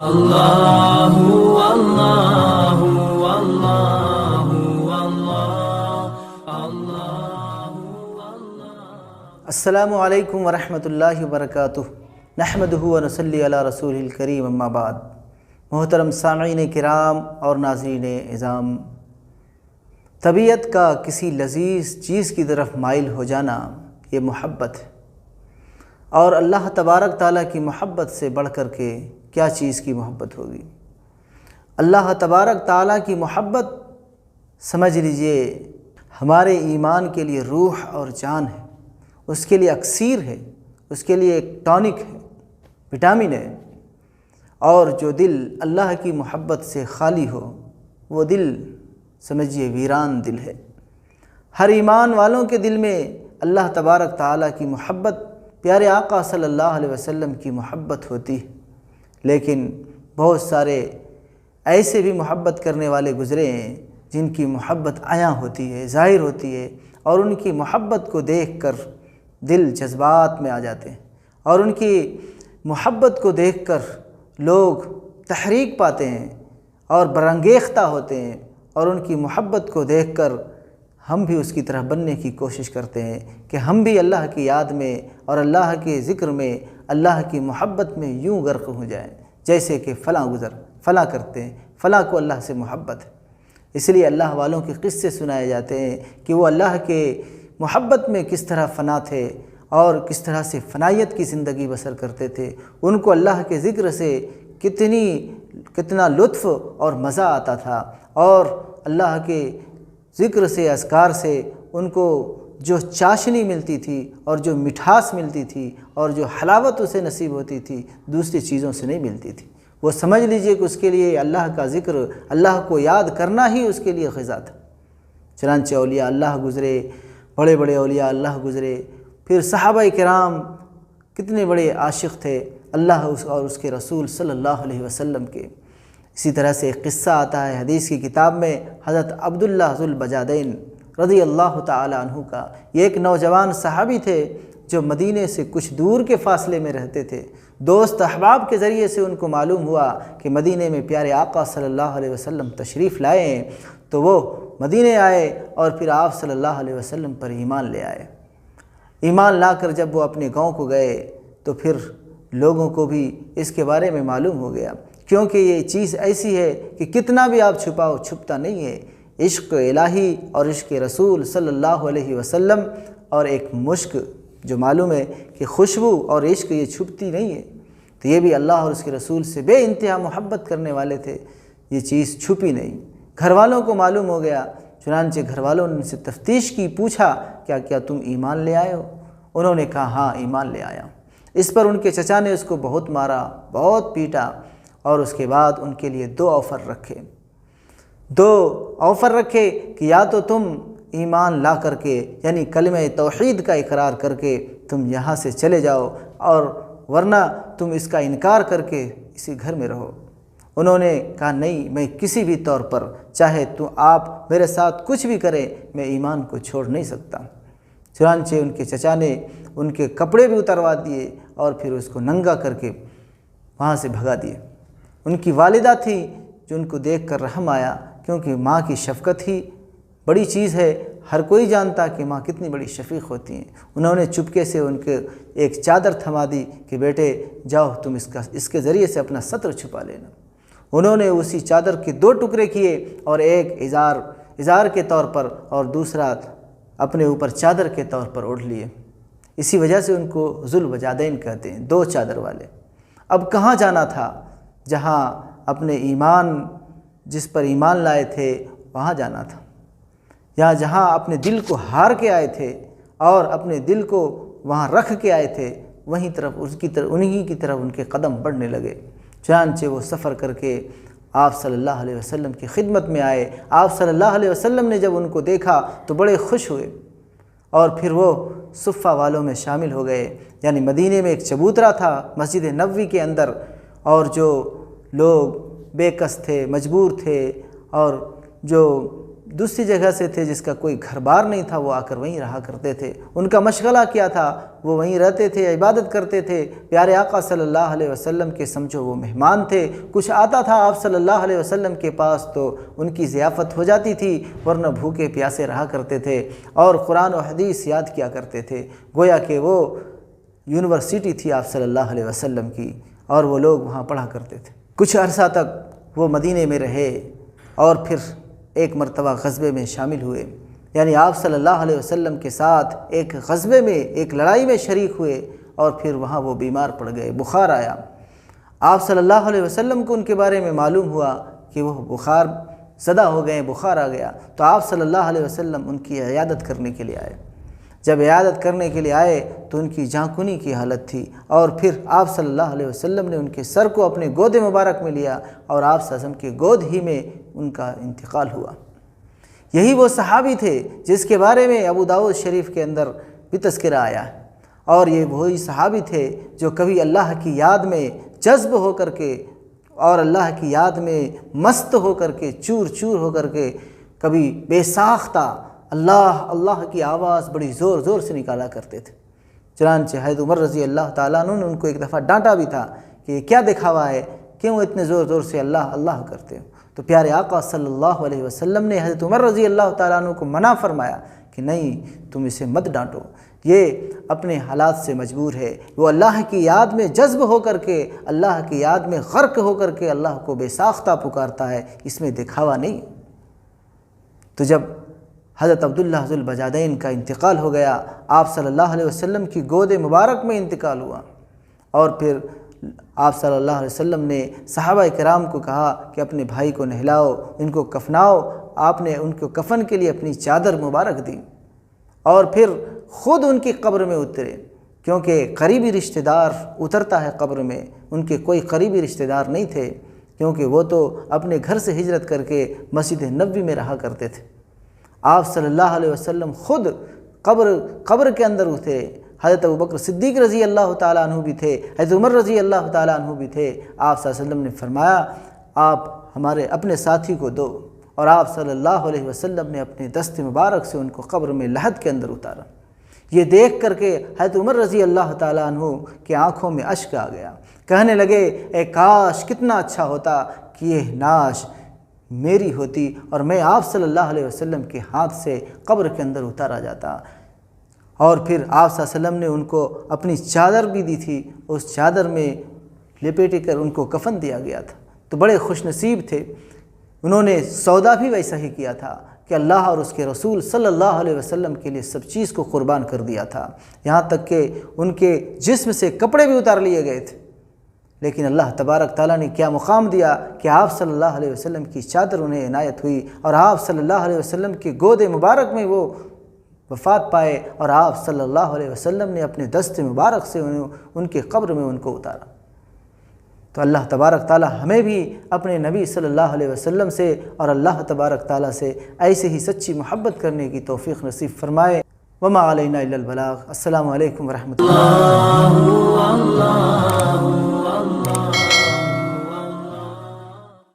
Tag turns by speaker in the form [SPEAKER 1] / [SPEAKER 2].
[SPEAKER 1] اللہ اللہ اللہ اللہ۔
[SPEAKER 2] السلام علیکم ورحمۃ اللہ وبرکاتہ۔ نحمدہ ونصلی علی رسول الکریم، اما بعد۔ محترم سامعین کرام اور ناظرین اعظام، طبیعت کا کسی لذیذ چیز کی طرف مائل ہو جانا یہ محبت ہے، اور اللہ تبارک تعالیٰ کی محبت سے بڑھ کر کے کیا چیز کی محبت ہوگی۔ اللہ تبارک تعالیٰ کی محبت سمجھ لیجئے ہمارے ایمان کے لیے روح اور جان ہے، اس کے لیے اکسیر ہے، اس کے لیے ایک ٹانک ہے، وٹامن ہے۔ اور جو دل اللہ کی محبت سے خالی ہو وہ دل سمجھیے ویران دل ہے۔ ہر ایمان والوں کے دل میں اللہ تبارک تعالیٰ کی محبت، پیارے آقا صلی اللہ علیہ وسلم کی محبت ہوتی ہے، لیکن بہت سارے ایسے بھی محبت کرنے والے گزرے ہیں جن کی محبت عیاں ہوتی ہے، ظاہر ہوتی ہے، اور ان کی محبت کو دیکھ کر دل جذبات میں آ جاتے ہیں، اور ان کی محبت کو دیکھ کر لوگ تحریک پاتے ہیں اور برانگیختہ ہوتے ہیں، اور ان کی محبت کو دیکھ کر ہم بھی اس کی طرح بننے کی کوشش کرتے ہیں کہ ہم بھی اللہ کی یاد میں اور اللہ کے ذکر میں، اللہ کی محبت میں یوں غرق ہو جائیں جیسے کہ فلاں فلاں کرتے ہیں، فلاں کو اللہ سے محبت ہے۔ اس لیے اللہ والوں کے قصے سنائے جاتے ہیں کہ وہ اللہ کے محبت میں کس طرح فنا تھے اور کس طرح سے فنائیت کی زندگی بسر کرتے تھے۔ ان کو اللہ کے ذکر سے کتنا لطف اور مزہ آتا تھا، اور اللہ کے ذکر سے، اذکار سے ان کو جو چاشنی ملتی تھی اور جو مٹھاس ملتی تھی اور جو حلاوت اسے نصیب ہوتی تھی دوسری چیزوں سے نہیں ملتی تھی۔ وہ سمجھ لیجئے کہ اس کے لیے اللہ کا ذکر، اللہ کو یاد کرنا ہی اس کے لیے غذا تھا۔ چنانچہ اولیاء اللہ گزرے، بڑے بڑے اولیاء اللہ گزرے، پھر صحابہ کرام کتنے بڑے عاشق تھے اللہ اور اس کے رسول صلی اللہ علیہ وسلم کے۔ اسی طرح سے ایک قصہ آتا ہے حدیث کی کتاب میں، حضرت عبداللہ ذو البجادین رضی اللہ تعالی عنہ کا۔ یہ ایک نوجوان صحابی تھے جو مدینے سے کچھ دور کے فاصلے میں رہتے تھے۔ دوست احباب کے ذریعے سے ان کو معلوم ہوا کہ مدینے میں پیارے آقا صلی اللہ علیہ وسلم تشریف لائے ہیں، تو وہ مدینے آئے اور پھر آپ صلی اللہ علیہ وسلم پر ایمان لے آئے۔ ایمان لا کر جب وہ اپنے گاؤں کو گئے تو پھر لوگوں کو بھی اس کے بارے میں معلوم ہو گیا، کیونکہ یہ چیز ایسی ہے کہ کتنا بھی آپ چھپاؤ چھپتا نہیں ہے۔ عشق الہی اور عشق رسول صلی اللہ علیہ وسلم اور ایک مشک جو معلوم ہے کہ خوشبو اور عشق یہ چھپتی نہیں ہے، تو یہ بھی اللہ اور اس کے رسول سے بے انتہا محبت کرنے والے تھے، یہ چیز چھپی نہیں۔ گھر والوں کو معلوم ہو گیا، چنانچہ گھر والوں نے ان سے تفتیش کی، پوچھا کیا تم ایمان لے آئے ہو؟ انہوں نے کہا ہاں ایمان لے آیا۔ اس پر ان کے چچا نے اس کو بہت مارا، بہت پیٹا، اور اس کے بعد ان کے لیے دو آفر رکھے کہ یا تو تم ایمان لا کر کے یعنی کلمہ توحید کا اقرار کر کے تم یہاں سے چلے جاؤ، اور ورنہ تم اس کا انکار کر کے اسی گھر میں رہو۔ انہوں نے کہا نہیں، میں کسی بھی طور پر، چاہے تو آپ میرے ساتھ کچھ بھی کریں، میں ایمان کو چھوڑ نہیں سکتا۔ چنانچہ ان کے چچا نے ان کے کپڑے بھی اتروا دیے اور پھر اس کو ننگا کر کے وہاں سے بھگا دیے۔ ان کی والدہ تھی جو ان کو دیکھ کر رحم آیا، کیونکہ ماں کی شفقت ہی بڑی چیز ہے، ہر کوئی جانتا کہ ماں کتنی بڑی شفیق ہوتی ہیں۔ انہوں نے چپکے سے ان کے ایک چادر تھما دی کہ بیٹے جاؤ تم اس کے ذریعے سے اپنا ستر چھپا لینا۔ انہوں نے اسی چادر کے دو ٹکڑے کیے، اور ایک ازار کے طور پر اور دوسرا اپنے اوپر چادر کے طور پر اوڑھ لیے۔ اسی وجہ سے ان کو ذو الوجادین کہتے ہیں، دو چادر والے۔ اب کہاں جانا تھا؟ جہاں اپنے ایمان، جس پر ایمان لائے تھے وہاں جانا تھا، یا جہاں اپنے دل کو ہار کے آئے تھے اور اپنے دل کو وہاں رکھ کے آئے تھے، انہی کی طرف ان کے قدم بڑھنے لگے۔ چنانچہ وہ سفر کر کے آپ صلی اللہ علیہ وسلم کی خدمت میں آئے۔ آپ صلی اللہ علیہ وسلم نے جب ان کو دیکھا تو بڑے خوش ہوئے، اور پھر وہ صفہ والوں میں شامل ہو گئے۔ یعنی مدینے میں ایک چبوترا تھا مسجد نبوی کے اندر، اور جو لوگ بے کس تھے، مجبور تھے، اور جو دوسری جگہ سے تھے جس کا کوئی گھر بار نہیں تھا، وہ آ کر وہیں رہا کرتے تھے۔ ان کا مشغلہ کیا تھا؟ وہ وہیں رہتے تھے، عبادت کرتے تھے۔ پیارے آقا صلی اللہ علیہ وسلم کے سمجھو وہ مہمان تھے، کچھ آتا تھا آپ صلی اللہ علیہ وسلم کے پاس تو ان کی ضیافت ہو جاتی تھی، ورنہ بھوکے پیاسے رہا کرتے تھے اور قرآن و حدیث یاد کیا کرتے تھے، گویا کہ وہ یونیورسٹی تھی آپ صلی اللہ علیہ وسلم کی، اور وہ لوگ وہاں پڑھا کرتے تھے۔ کچھ عرصہ تک وہ مدینے میں رہے اور پھر ایک مرتبہ غزوے میں شامل ہوئے، یعنی آپ صلی اللہ علیہ وسلم کے ساتھ ایک غزوے میں، ایک لڑائی میں شریک ہوئے، اور پھر وہاں وہ بیمار پڑ گئے، بخار آیا۔ آپ صلی اللہ علیہ وسلم کو ان کے بارے میں معلوم ہوا کہ وہ بخار زدہ ہو گئے، بخار آ گیا، تو آپ صلی اللہ علیہ وسلم ان کی عیادت کرنے کے لیے آئے۔ جب عیادت کرنے کے لیے آئے تو ان کی جاں کنی کی حالت تھی، اور پھر آپ صلی اللہ علیہ وسلم نے ان کے سر کو اپنے گود مبارک میں لیا، اور آپ صلی اللہ علیہ وسلم کے گود ہی میں ان کا انتقال ہوا۔ یہی وہ صحابی تھے جس کے بارے میں ابو داؤد شریف کے اندر بھی تذکرہ آیا ہے، اور یہ وہی صحابی تھے جو کبھی اللہ کی یاد میں جذب ہو کر کے اور اللہ کی یاد میں مست ہو کر کے، چور چور ہو کر کے، کبھی بے ساختہ اللہ اللہ کی آواز بڑی زور زور سے نکالا کرتے تھے۔ چنانچہ حضرت عمر رضی اللہ تعالیٰ عنہ نے ان کو ایک دفعہ ڈانٹا بھی تھا کہ یہ کیا دکھاوا ہے، کیوں اتنے زور زور سے اللہ اللہ کرتے ہو؟ تو پیارے آقا صلی اللہ علیہ وسلم نے حضرت عمر رضی اللہ تعالیٰ عنہ کو منع فرمایا کہ نہیں، تم اسے مت ڈانٹو، یہ اپنے حالات سے مجبور ہے، وہ اللہ کی یاد میں جذب ہو کر کے، اللہ کی یاد میں غرق ہو کر کے اللہ کو بے ساختہ پکارتا ہے، اس میں دکھاوا نہیں۔ تو جب حضرت عبداللہ ذو البجادین کا انتقال ہو گیا، آپ صلی اللہ علیہ وسلم کی گود مبارک میں انتقال ہوا، اور پھر آپ صلی اللہ علیہ وسلم نے صحابہ کرام کو کہا کہ اپنے بھائی کو نہلاؤ، ان کو کفناؤ۔ آپ نے ان کو کفن کے لیے اپنی چادر مبارک دی، اور پھر خود ان کی قبر میں اترے، کیونکہ قریبی رشتہ دار اترتا ہے قبر میں، ان کے کوئی قریبی رشتہ دار نہیں تھے، کیونکہ وہ تو اپنے گھر سے ہجرت کر کے مسجد نبوی میں رہا کرتے تھے۔ آپ صلی اللہ علیہ وسلم خود قبر کے اندر اترے۔ حضرت ابوبکر صدیق رضی اللہ تعالیٰ عنہ بھی تھے، حضرت عمر رضی اللہ تعالیٰ عنہ بھی تھے۔ آپ صلی اللہ علیہ وسلم نے فرمایا آپ ہمارے اپنے ساتھی کو دو، اور آپ صلی اللہ علیہ وسلم نے اپنے دست مبارک سے ان کو قبر میں لحد کے اندر اتارا۔ یہ دیکھ کر کے حضرت عمر رضی اللہ تعالیٰ عنہ کی آنکھوں میں اشک آ گیا، کہنے لگے اے کاش کتنا اچھا ہوتا کہ یہ نعش میری ہوتی اور میں آپ صلی اللہ علیہ وسلم کے ہاتھ سے قبر کے اندر اتارا جاتا۔ اور پھر آپ صلی اللہ علیہ وسلم نے ان کو اپنی چادر بھی دی تھی، اس چادر میں لپیٹ کر ان کو کفن دیا گیا تھا۔ تو بڑے خوش نصیب تھے، انہوں نے سودا بھی ویسا ہی کیا تھا کہ اللہ اور اس کے رسول صلی اللہ علیہ وسلم کے لیے سب چیز کو قربان کر دیا تھا، یہاں تک کہ ان کے جسم سے کپڑے بھی اتار لیے گئے تھے، لیکن اللہ تبارک تعالیٰ نے کیا مقام دیا کہ آپ صلی اللہ علیہ وسلم کی چادر انہیں عنایت ہوئی، اور آپ صلی اللہ علیہ وسلم کے گود مبارک میں وہ وفات پائے، اور آپ صلی اللہ علیہ وسلم نے اپنے دست مبارک سے ان کے قبر میں ان کو اتارا۔ تو اللہ تبارک تعالیٰ ہمیں بھی اپنے نبی صلی اللہ علیہ وسلم سے اور اللہ تبارک تعالیٰ سے ایسے ہی سچی محبت کرنے کی توفیق نصیب فرمائے۔ وما علینا الا البلاغ۔ السلام علیکم ورحمۃ اللہ۔